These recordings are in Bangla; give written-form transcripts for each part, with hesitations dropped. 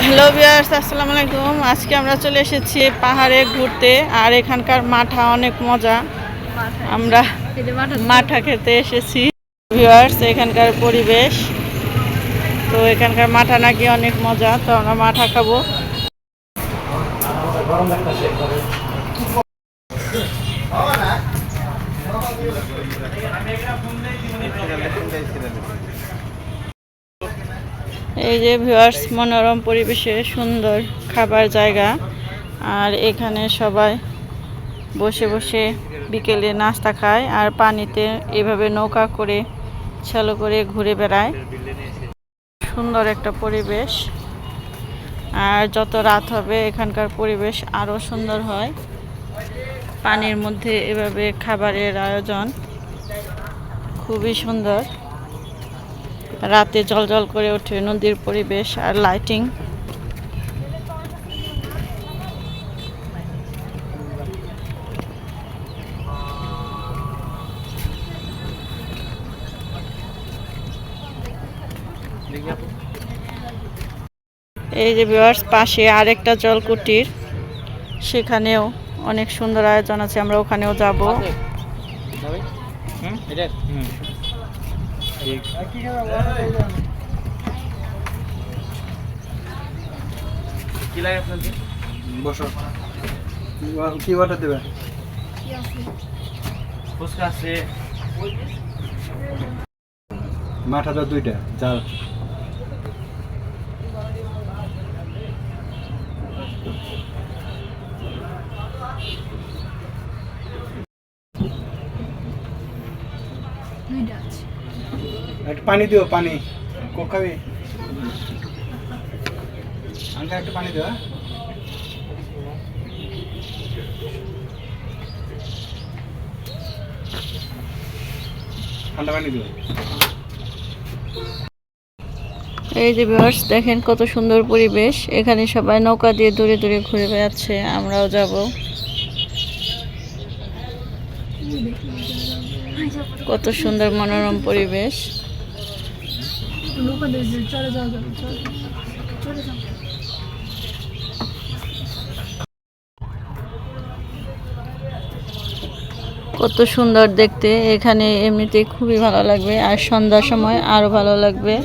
হ্যালো ভিউয়ার্স, আসসালামু আলাইকুম। আজকে আমরা চলে এসেছি পাহাড়ে ঘুরতে, আর এখানকার মাঠা অনেক মজা। আমরা মাঠা খেতে এসেছি। ভিউয়ার্স, এখানকার পরিবেশ, তো এখানকার মাঠা নাকি অনেক মজা, তো আমরা মাঠা খাবো। এই যে ভিউয়ার্স, মনোরম পরিবেশে সুন্দর খাবার জায়গা, আর এখানে সবাই বসে বসে বিকেলে নাস্তা খায় আর পানিতে এভাবে নৌকা করে চালু করে ঘুরে বেড়ায়। সুন্দর একটা পরিবেশ, আর যত রাত হবে এখানকার পরিবেশ আরও সুন্দর হয়। পানির মধ্যে এভাবে খাবারের আয়োজন খুবই সুন্দর। রাতে জলজল করে ওঠে নদীর পরিবেশ আর লাইটিং। এই যে ভিউয়ার্স, পাশে আরেকটা জলকুটির, সেখানেও অনেক সুন্দর আয়োজন আছে, আমরা ওখানেও যাব। কি অর্ডার দেবে? মাথাটা দুইটা জাল। একটু পানি দিও, পানি কোকাবি আঙ্কা, একটু পানি দিও। ঠান্ডা পানি দিও। এই যে ভিউয়ার্স, দেখেন কত সুন্দর পরিবেশ। এখানে সবাই নৌকা দিয়ে দূরে দূরে ঘুরে বেড়াচ্ছে, আমরাও যাব। কত সুন্দর মনোরম পরিবেশ। কত সুন্দর দেখতে। এখানে এমনিতে খুবই ভালো লাগবে, আর সন্ধ্যার সময় আরো ভালো লাগবে।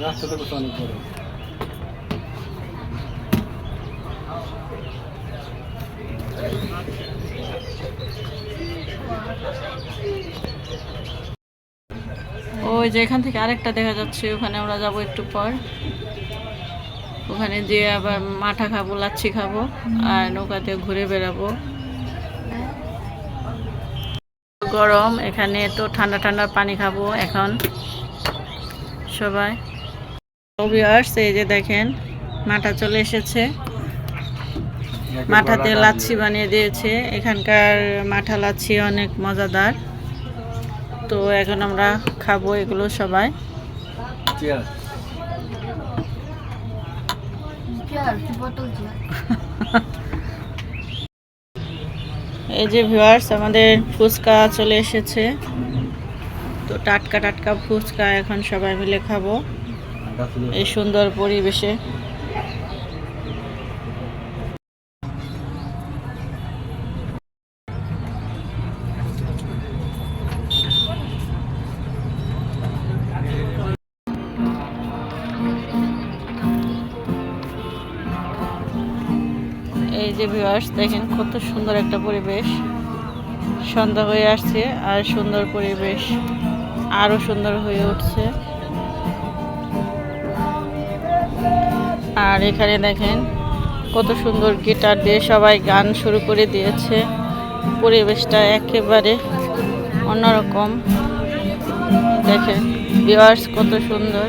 রাস্তাটা কত অনেক বড়। ওই যে এখান থেকে আরেকটা দেখা যাচ্ছে, ওখানে আমরা যাব একটু পর। ওখানে যেয়ে আবার মাঠা খাবো, লাচ্ছি খাবো, আর নৌকাতে ঘুরে বেড়াবো। গরম, এখানে তো ঠান্ডা ঠান্ডা পানি খাবো এখন সবাই। ভিউয়ার্স, এই যে দেখেন মাঠা চলে এসেছে। মাঠাতে লাচ্ছি বানিয়ে দিয়েছে। এখানকার মাঠা লাচ্ছি অনেক মজাদার। তো এখন আমরা খাবো এগুলো সবাই। এই যে ভিউয়ার্স, আমাদের ফুচকা চলে এসেছে। তো টাটকা টাটকা ফুচকা এখন সবাই মিলে খাবো এই সুন্দর পরিবেশে। এই যে ভিউয়ার্স, দেখেন কত সুন্দর একটা পরিবেশ। সন্ধ্যা হয়ে আসছে আর সুন্দর পরিবেশ আরো সুন্দর হয়ে উঠছে। আর এখানে দেখেন কত সুন্দর গিটার দিয়ে সবাই গান শুরু করে দিয়েছে। পরিবেশটা একেবারে অন্যরকম। দেখেন ভিউয়ার্স, কত সুন্দর।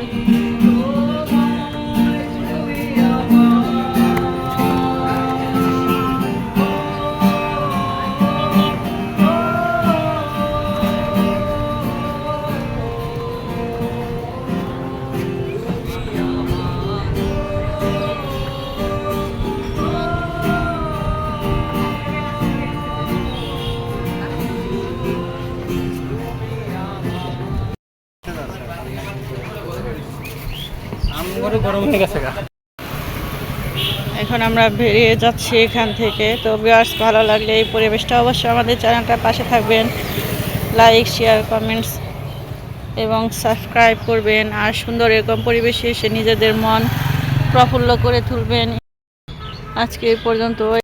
গরম হয়ে গেছে গা। এখন আমরা বেরিয়ে যাচ্ছি এখান থেকে। তো ভিউয়ার্স, ভালো লাগলে এই পরিবেশটা অবশ্যই আমাদের চ্যানেলটার পাশে থাকবেন, লাইক শেয়ার কমেন্টস এবং সাবস্ক্রাইব করবেন। আর সুন্দর এরকম পরিবেশে এসে নিজেদের মন প্রফুল্ল করে তুলবেন। আজকে এই পর্যন্ত।